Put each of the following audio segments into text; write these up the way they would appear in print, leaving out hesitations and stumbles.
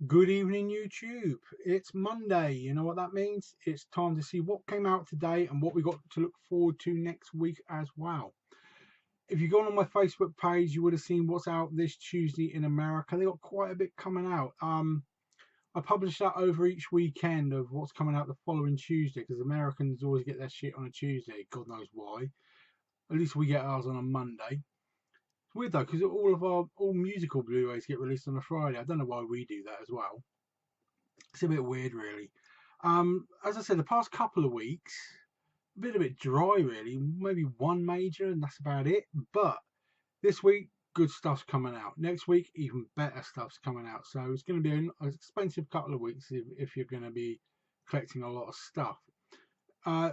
Good evening, YouTube. It's Monday. You know what that means? It's time to see what came out today and what we got to look forward to next week as well. If you've gone on my Facebook page, you would have seen what's out this Tuesday in America. They got quite a bit coming out. I publish that over each weekend of what's coming out the following Tuesday because Americans always get their shit on a Tuesday. God knows why. At least we get ours on a Monday. It's weird though because all musical Blu-rays get released on a Friday. I don't know why we do that as well. It's a bit weird, really. As I said, the past couple of weeks, a bit dry, really. Maybe one major, and that's about it. But this week, good stuff's coming out. Next week, even better stuff's coming out. So it's going to be an expensive couple of weeks if you're going to be collecting a lot of stuff.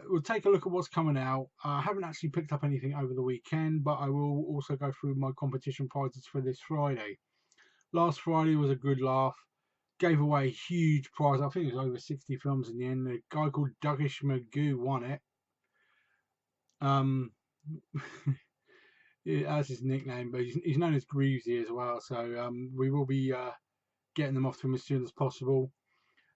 We'll take a look at what's coming out. I haven't actually picked up anything over the weekend, but I will also go through my competition prizes for this Friday. Last Friday was a good laugh. Gave away a huge prize. I think it was over 60 films in the end. A guy called Dougish Magoo won it. Um, that's his nickname, but he's known as Greavesy as well. So we will be getting them off to him as soon as possible.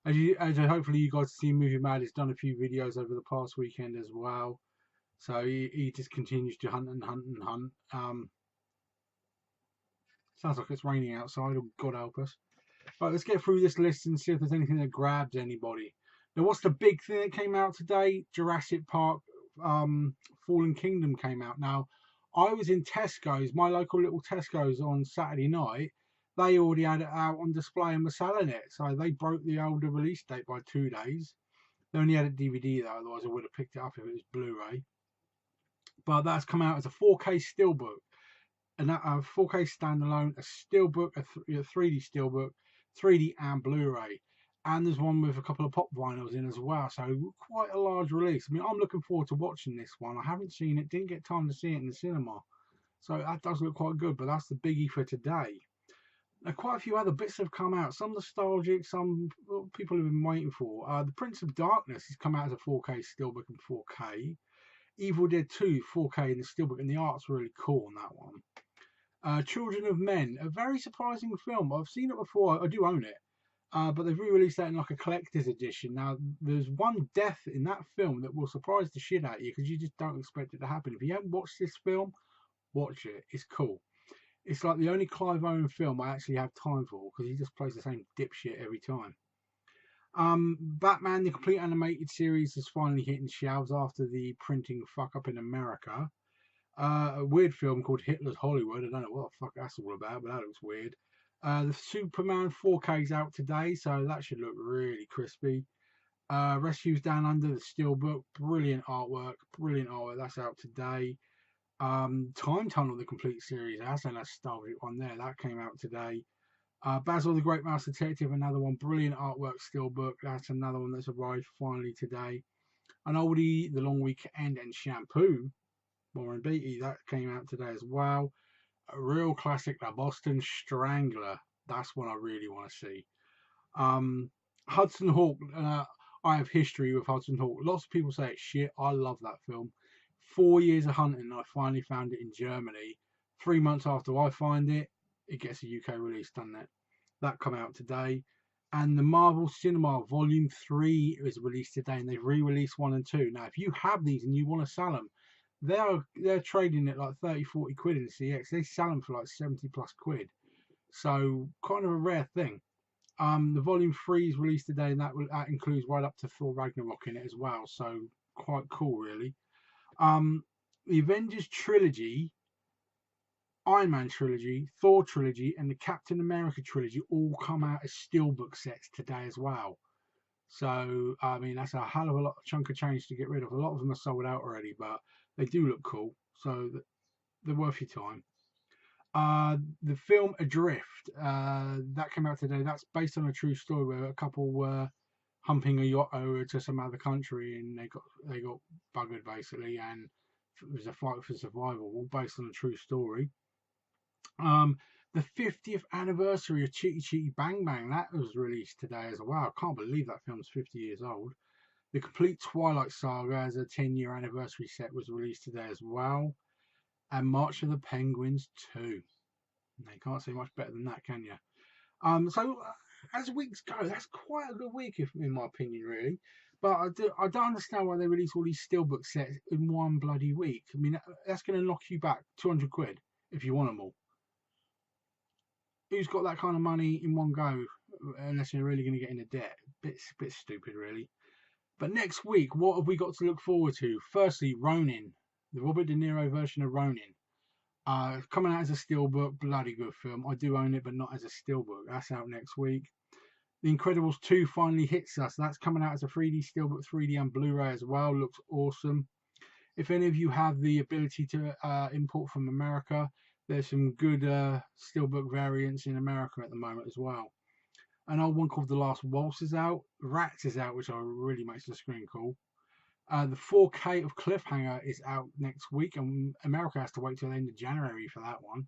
As hopefully you guys see, Movie Mad has done a few videos over the past weekend as well. So he just continues to hunt and hunt and hunt. Sounds like it's raining outside. God help us. Right, let's get through this list and see if there's anything that grabs anybody. Now, what's the big thing that came out today? Jurassic Park Fallen Kingdom came out. Now, I was in Tesco's, my local little Tesco's on Saturday night. They already had it out on display and were selling it. So they broke the older release date by 2 days. They only had it DVD though, otherwise I would have picked it up if it was Blu-ray. But that's come out as a 4K steelbook. And that 4K standalone, a steelbook, a 3D steelbook, 3D and Blu-ray, and there's one with a couple of pop vinyls in as well. So quite a large release. I mean, I'm looking forward to watching this one. I haven't seen it, didn't get time to see it in the cinema, so that does look quite good. But that's the biggie for today. Now, quite a few other bits have come out. Some nostalgic, some people have been waiting for. The Prince of Darkness has come out as a 4K steelbook and 4K. Evil Dead 2 4K in the steelbook, and the art's really cool on that one. Children of Men, a very surprising film. I've seen it before. I do own it, but they've re-released that in like a collector's edition. Now, there's one death in that film that will surprise the shit out of you because you just don't expect it to happen. If you haven't watched this film, watch it. It's cool. It's like the only Clive Owen film I actually have time for because he just plays the same dipshit every time. Batman, the complete animated series, is finally hitting shelves after the printing fuck up in America. A weird film called Hitler's Hollywood. I don't know what the fuck that's all about, but that looks weird. The Superman 4K is out today, so that should look really crispy. Rescues Down Under, the Steelbook, brilliant artwork, brilliant artwork. That's out today. Time Tunnel, the complete series, that's a nostalgic one there. That came out today. Basil the Great Mouse Detective, another one, brilliant artwork, Steelbook. That's another one that's arrived finally today. An oldie, The Long Weekend and Shampoo, Warren Beatty, that came out today as well. A real classic, The Boston Strangler. That's one I really want to see. Hudson Hawk. I have history with Hudson Hawk. Lots of people say it's shit. I love that film. 4 years of hunting, and I finally found it in Germany. 3 months after I find it, it gets a UK release, doesn't it? That come out today. And the Marvel Cinema Volume 3 is released today, and they've re-released 1 and 2. Now, if you have these and you want to sell them, they're trading at like 30-40 quid in the CX. They sell them for like 70 plus quid. So kind of a rare thing. The volume 3 is released today, and that includes right up to Thor Ragnarok in it as well. So quite cool, really. The Avengers trilogy, Iron Man trilogy, Thor trilogy, and the Captain America trilogy all come out as steelbook sets today as well. So I mean that's a hell of a lot of chunk of change to get rid of. A lot of them are sold out already, but they do look cool, so they're worth your time. The film Adrift, that came out today. That's based on a true story where a couple were humping a yacht over to some other country and they got buggered basically, and it was a fight for survival, all based on a true story. The 50th anniversary of Chitty Chitty Bang Bang, that was released today as well. I can't believe that film's 50 years old. The complete Twilight Saga as a 10-year anniversary set was released today as well. And March of the Penguins 2. You can't say much better than that, can you? So as weeks go, that's quite a good week, if, in my opinion, really. But I don't understand why they release all these steelbook sets in one bloody week. I mean, that's going to knock you back 200 quid if you want them all. Who's got that kind of money in one go, unless you're really going to get into debt? Bit stupid, really. But next week, what have we got to look forward to? Firstly, Ronin, the Robert De Niro version of Ronin. Coming out as a steelbook, bloody good film. I do own it, but not as a steelbook. That's out next week. The Incredibles 2 finally hits us. That's coming out as a 3D steelbook, 3D and Blu-ray as well. Looks awesome. If any of you have the ability to import from America, there's some good steelbook variants in America at the moment as well. An old one called The Last Waltz is out. Rats is out, which really makes the screen cool. The 4K of Cliffhanger is out next week, and America has to wait till the end of January for that one.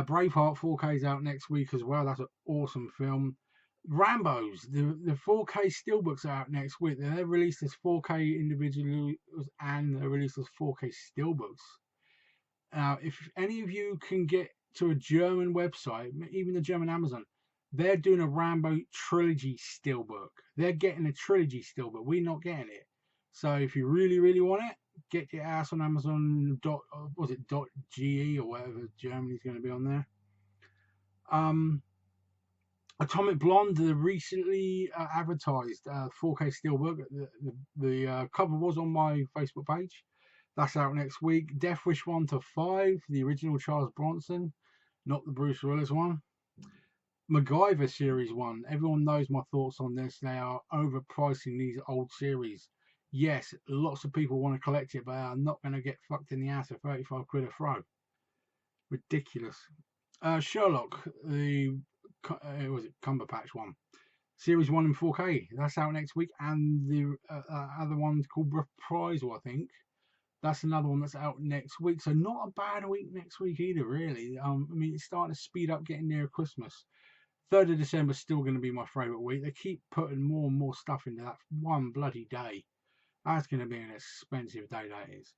Braveheart 4K is out next week as well. That's an awesome film. Rambo's, the 4K steelbooks are out next week. They're released as 4K individuals and they're released as 4K steelbooks. Now, if any of you can get to a German website, even the German Amazon, they're doing a Rambo trilogy steelbook. They're getting a trilogy steelbook. We're not getting it. So if you really, really want it, get your ass on Amazon. Was it .ge or whatever Germany's going to be on there? Atomic Blonde, the recently advertised 4K steelbook. The cover was on my Facebook page. That's out next week. Death Wish 1 to 5, the original Charles Bronson, not the Bruce Willis one. MacGyver Series 1. Everyone knows my thoughts on this. They are overpricing these old series. Yes, lots of people want to collect it, but are not going to get fucked in the ass for 35 quid a throw. Ridiculous. Sherlock, the was it Cumberbatch one, Series 1 in 4K. That's out next week, and the other one's called Reprisal, I think. That's another one that's out next week. So not a bad week next week either, really. I mean, it's starting to speed up, getting near Christmas. 3rd of December is still going to be my favourite week. They keep putting more and more stuff into that one bloody day. That's going to be an expensive day, that is.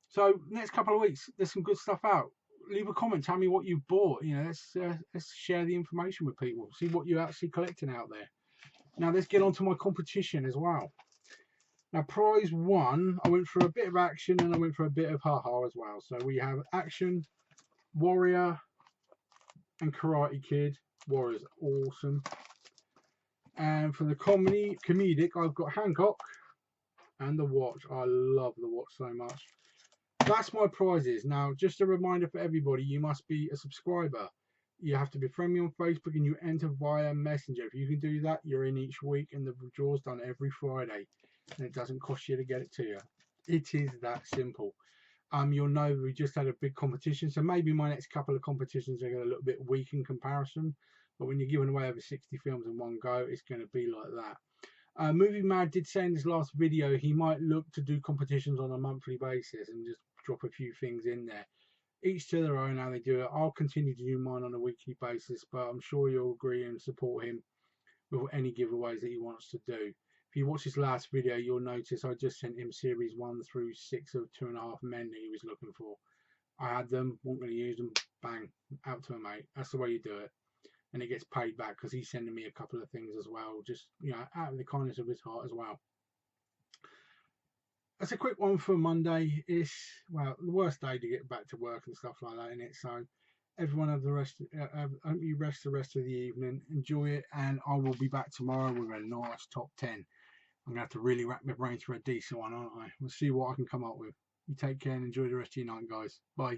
So next couple of weeks, there's some good stuff out. Leave a comment, tell me what you bought. You know, let's share the information with people. See what you're actually collecting out there. Now let's get on to my competition as well. Now prize 1, I went for a bit of action and I went for a bit of haha as well. So we have action, Warrior, and Karate Kid. Warrior's awesome. And for the comedic, I've got Hancock and the watch. I love the watch so much. That's my prizes. Now, just a reminder for everybody, you must be a subscriber. You have to be friendly on Facebook and you enter via Messenger. If you can do that, you're in each week and the draw's done every Friday. And it doesn't cost you to get it to you. It is that simple. You'll know we just had a big competition, so maybe my next couple of competitions are a little bit weak in comparison. But when you're giving away over 60 films in one go, it's going to be like that. Movie Mad did say in his last video he might look to do competitions on a monthly basis and just drop a few things in there. Each to their own how they do it. I'll continue to do mine on a weekly basis, but I'm sure you'll agree and support him with any giveaways that he wants to do. If you watch his last video, you'll notice I just sent him series 1 through 6 of 2.5 Men that he was looking for. I had them, wasn't going to use them, bang, out to a mate. That's the way you do it. And it gets paid back because he's sending me a couple of things as well, just, you know, out of the kindness of his heart as well. That's a quick one for Monday. It's, well, the worst day to get back to work and stuff like that, innit? So everyone have the rest. I hope you rest the rest of the evening. Enjoy it, and I will be back tomorrow with a nice top 10. I'm gonna have to really rack my brains for a decent one, aren't I? We'll see what I can come up with. You take care and enjoy the rest of your night, guys. Bye.